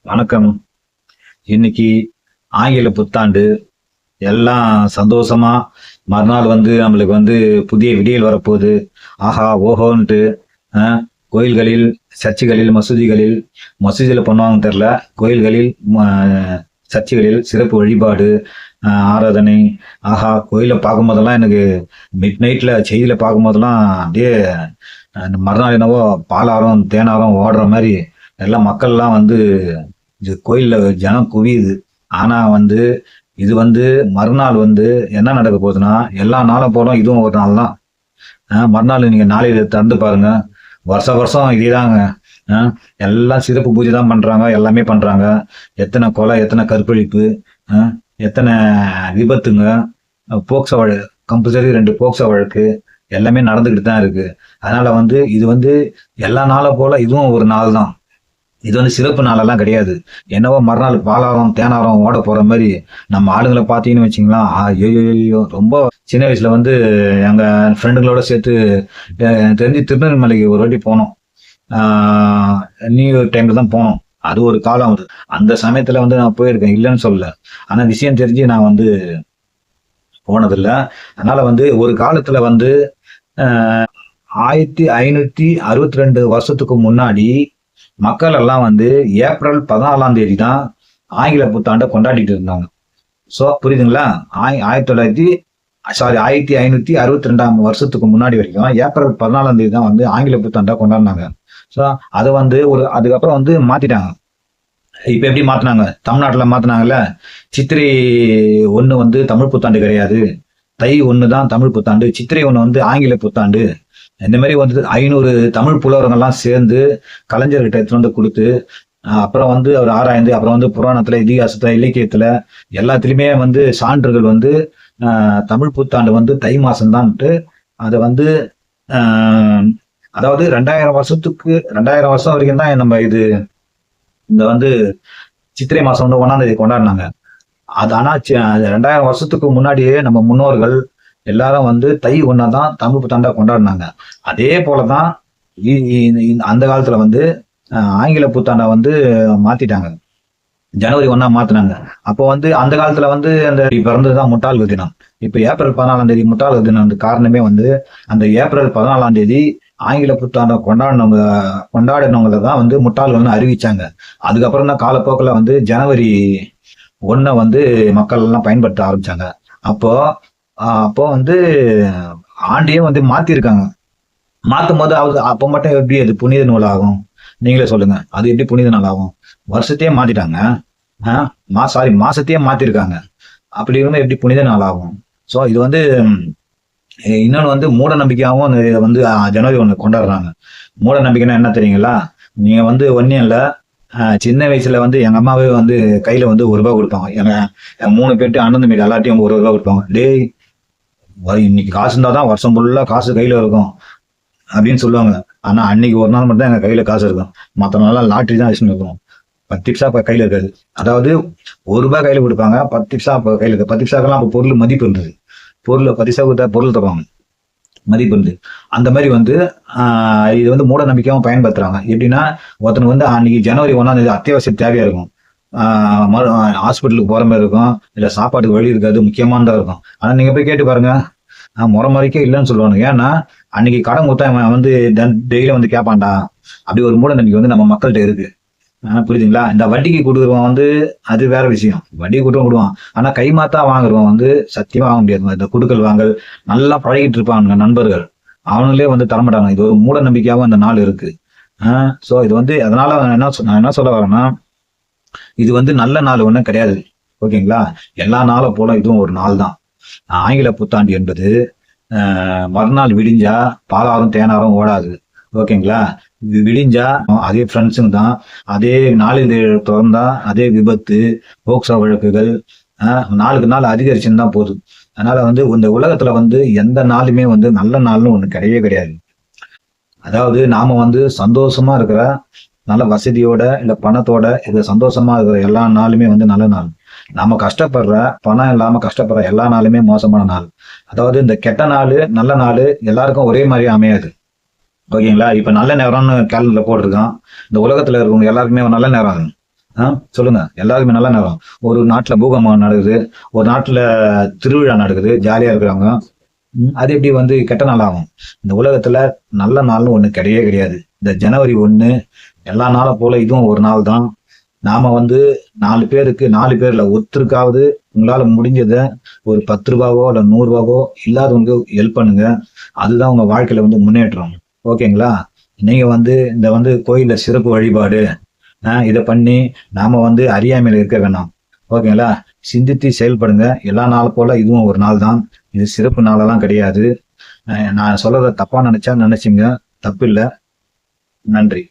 வணக்கம். இன்னைக்கு ஆங்கில புத்தாண்டு. எல்லாம் சந்தோஷமா மறுநாள் நம்மளுக்கு புதிய விடியல் வரப்போகுது. ஆஹா ஓஹோன்ட்டு கோயில்களில், சர்ச்சுகளில், மசூதியில் பண்ணுவாங்கன்னு தெரியல. கோயில்களில், சர்ச்சுகளில் சிறப்பு வழிபாடு, ஆராதனை. ஆஹா, கோயிலை பார்க்கும் போதெல்லாம் எனக்கு மிட் நைட்ல செய்தியில பார்க்கும் போதெல்லாம் அப்படியே மறுநாள் என்னவோ பாலாரம் தேனாரம் ஓடுற மாதிரி எல்லாம் மக்கள்லாம் இது கோயில்ல ஜனம் குவியுது. ஆனா இது மறுநாள் என்ன நடக்க போகுதுன்னா, எல்லா நாளும் போல இதுவும் ஒரு நாள் தான். மறுநாள் நீங்க நாளையில திறந்து பாருங்க. வருஷம் இதேதாங்க. எல்லாம் சிறப்பு பூஜை தான் பண்றாங்க, எல்லாமே பண்றாங்க. எத்தனை கொலை, எத்தனை கற்பழிப்பு, எத்தனை விபத்துங்க, போக்சோ வழக்கு, கம்பல்சரி 2 போக்சோ வழக்கு எல்லாமே நடந்துகிட்டு தான் இருக்கு. அதனால இது எல்லா நாளும் போல இதுவும் ஒரு நாள் தான். இது சிறப்பு நாளெல்லாம் கிடையாது. என்னவோ மறுநாள் பாலாரம் தேனாரம் ஓட போற மாதிரி நம்ம ஆளுங்களை பார்த்தீங்கன்னு வச்சிங்களா, ஐயோ ரொம்ப சின்ன வயசுல எங்க ஃப்ரெண்டுங்களோட சேர்த்து தெரிஞ்சு திருநெல்வேலிக்கு ஒரு வாட்டி போனோம். நியூ இயர் டைம்ல தான் போனோம். அது ஒரு காலம். அந்த சமயத்துல நான் போயிருக்கேன், இல்லைன்னு சொல்லல. ஆனா விஷயம் தெரிஞ்சு நான் போனதில்லை. அதனால ஒரு காலத்துல 1562 வருஷத்துக்கு முன்னாடி மக்கள் எல்லாம் ஏப்ரல் 14ஆம் தேதி தான் ஆங்கில புத்தாண்டை கொண்டாடிட்டு இருந்தாங்க. ஸோ புரியுதுங்களா? 1562ஆம் வருஷத்துக்கு முன்னாடி வரைக்கும் ஏப்ரல் 14ஆம் தேதி தான் ஆங்கில புத்தாண்டை கொண்டாடினாங்க. ஸோ அதை அதுக்கப்புறம் மாத்திட்டாங்க. இப்ப எப்படி மாத்தினாங்க? தமிழ்நாட்டுல மாத்தினாங்கல்ல, சித்திரை 1 தமிழ் புத்தாண்டு கிடையாது, தை 1 தான் தமிழ் புத்தாண்டு, சித்திரை 1 ஆங்கில புத்தாண்டு. இந்த மாதிரி 500 தமிழ் புலவர்கள்லாம் சேர்ந்து கலைஞர்கிட்ட எடுத்துட்டு கொடுத்து, அப்புறம் அவர் ஆராய்ந்து, அப்புறம் புராணத்துல, இதிகாசத்துல, இலக்கியத்துல எல்லாத்துலயுமே சான்றுகள் தமிழ் புத்தாண்டு தை மாசம்தான்ட்டு அதை அதாவது 2000 வருஷம் வரைக்கும் தான் நம்ம இந்த சித்திரை மாசம் 1ஆம் தேதி கொண்டாடினாங்க. அது ஆனா 2000 வருஷத்துக்கு முன்னாடியே நம்ம முன்னோர்கள் எல்லாரும் தை 1 தான் தமிழ் புத்தாண்டா கொண்டாடினாங்க. அதே போலதான் அந்த காலத்துல ஆங்கில புத்தாண்டை மாத்திட்டாங்க, ஜனவரி 1 மாத்தினாங்க. அப்போ அந்த காலத்துல அந்த பிறந்ததுதான் முட்டாள் தினம். இப்ப ஏப்ரல் 14ஆம் தேதி முட்டாள் தினம். காரணமே அந்த ஏப்ரல் 14ஆம் தேதி ஆங்கில புத்தாண்டை கொண்டாடினவங்களை தான் முட்டாள்கள்னு அறிவிச்சாங்க. அதுக்கப்புறம் தான் காலப்போக்கில் ஜனவரி 1 மக்கள் எல்லாம் பயன்படுத்த ஆரம்பிச்சாங்க. அப்போ ஆண்டையே மாத்திருக்காங்க. மாத்தும் போது அப்ப மட்டும் எப்படி அது புனித நூல் ஆகும்? நீங்களே சொல்லுங்க, அது எப்படி புனித நாள் ஆகும்? வருஷத்தையே மாத்திட்டாங்க. மாசத்தையே மாத்திருக்காங்க. அப்படி இருந்தா எப்படி புனித நாள் ஆகும்? ஸோ இது இன்னொன்னு மூட நம்பிக்கையாகவும் ஜனவரி 1 கொண்டாடுறாங்க. மூட நம்பிக்கைன்னா என்ன தெரியுங்களா? நீங்க ஒன்னும் இல்ல, சின்ன வயசுல எங்க அம்மாவே கையில ₹1 கொடுப்பாங்க. எங்க 3 பேர்ட்டு அண்ணன் தம்பி எல்லாத்தையும் ₹1 கொடுப்பாங்க. டேய், இன்னைக்கு காசு இருந்தாதான் வருஷம் ஃபுல்லா காசு கையில இருக்கும் அப்படின்னு சொல்லுவாங்க. ஆனா அன்னைக்கு ஒரு நாள் மட்டும் தான் எங்க கையில காசு இருக்கும். மற்ற நாளெல்லாம் லாட்டரி தான் வச்சுன்னு இருக்கும். 10 பைசா கையில இருக்காது. அதாவது ₹1 கையில கொடுப்பாங்க, 10 பைசா கையில இருக்கு. 10 பைசாக்கெல்லாம் அப்ப பொருள் மதிப்பு இருந்தது. பொருள் 10 பைசா கொடுத்தா பொருள் தருவாங்க, மதிப்பு இருந்து. அந்த மாதிரி இது மூட நம்பிக்கையாவும் பயன்படுத்துறாங்க. எப்படின்னா, ஒருத்தனுக்கு அன்னைக்கு ஜனவரி 1ஆம் தேதி அத்தியாவசிய தேவையா இருக்கும். ஹாஸ்பிட்டலுக்கு போற மாதிரி இருக்கும், இல்ல சாப்பாட்டுக்கு வழி இருக்காது, முக்கியமானதா இருக்கும். ஆனா நீங்க போய் கேட்டு பாருங்க, முறைக்கு இல்லைன்னு சொல்லுவாங்க. ஏன்னா அன்னைக்கு கடன் கொடுத்தா டெய்லி கேட்பான்டா. அப்படி ஒரு மூட நம்பிக்கை நம்ம மக்கள்கிட்ட இருக்கு. புரியுதுங்களா? இந்த வட்டிக்கு கொடுக்குறவன் அது வேற விஷயம். வட்டிக்கு கொடுவான். ஆனா கைமாத்தா வாங்குறவன் சத்தியமா வாங்க முடியாது. இந்த குடுக்கல் வாங்கல் நல்லா பழகிட்டு இருப்பாங்க நண்பர்கள், அவனுங்களே தரமாட்டாங்க. இது ஒரு மூட நம்பிக்கையாவும் அந்த நாள் இருக்கு. சோ இது அதனால நான் என்ன சொல்ல வரேன்னா, இது நல்ல நாள் ஒண்ணும் கிடையாது. ஓகேங்களா? எல்லா நாளும் போல இதுவும் ஒரு நாள் தான். ஆங்கில புத்தாண்டு என்பது மறுநாள் விடிஞ்சா பாலாரும் தேனாரும் ஓடாது. ஓகேங்களா? விடிஞ்சா அதே ஃப்ரெண்ட்ஸுங்க தான், அதே நாளிதழ் திறந்தா அதே விபத்து, போக்சோ வழக்குகள் நாளுக்கு நாள் அதிகரிச்சுன்னு தான் போகுது. அதனால இந்த உலகத்துல எந்த நாளுமே நல்ல நாள்னு ஒண்ணு கிடையவே கிடையாது. அதாவது நாம சந்தோஷமா இருக்கிற, நல்ல வசதியோட இல்ல பணத்தோட இது சந்தோஷமா இருக்கிற எல்லா நாளுமே நல்ல நாள். நாம கஷ்டப்படுற, பணம் இல்லாம கஷ்டப்படுற எல்லா நாளுமே மோசமான நாள். அதாவது இந்த கெட்ட நாள் நல்ல நாள் எல்லாருக்கும் ஒரே மாதிரி அமையாது. ஓகேங்களா? இப்ப நல்ல நேரம்னு கேலண்டர்ல போட்டிருக்கான். இந்த உலகத்துல இருக்கவங்க எல்லாருக்குமே நல்ல நேரம் சொல்லுங்க. எல்லாருக்குமே நல்ல நேரம். ஒரு நாட்டுல பூகம்பம் நடக்குது, ஒரு நாட்டுல திருவிழா நடக்குது, ஜாலியா இருக்கிறாங்க. அது எப்படி வந்து கெட்ட நாள் ஆகும்? இந்த உலகத்துல நல்ல நாள்னு ஒண்ணு கிடையவே கிடையாது. இந்த ஜனவரி 1 எல்லா நாளை போல இதுவும் ஒரு நாள் தான். நாம வந்து 4 பேருக்கு 4 பேர்ல ஒருத்தருக்காவது உங்களால முடிஞ்சத ஒரு 10 ரூபாவோ இல்ல 100 ரூபாவோ இல்லாதவங்க ஹெல்ப் பண்ணுங்க. அதுதான் உங்க வாழ்க்கையில வந்து முன்னேற்றம். ஓகேங்களா? நீங்க வந்து இந்த வந்து கோயில்ல சிறப்பு வழிபாடு இதை பண்ணி நாம வந்து அறியாமையில இருக்க வேணாம். ஓகேங்களா? சிந்தித்து செயல்படுங்க. எல்லா நாள் போல இதுவும் ஒரு நாள் தான். இது சிறப்பு நாளெல்லாம் கிடையாது. நான் சொல்றத தப்பா நினைச்சா நினைச்சுங்க. தப்பு இல்ல. நன்றி.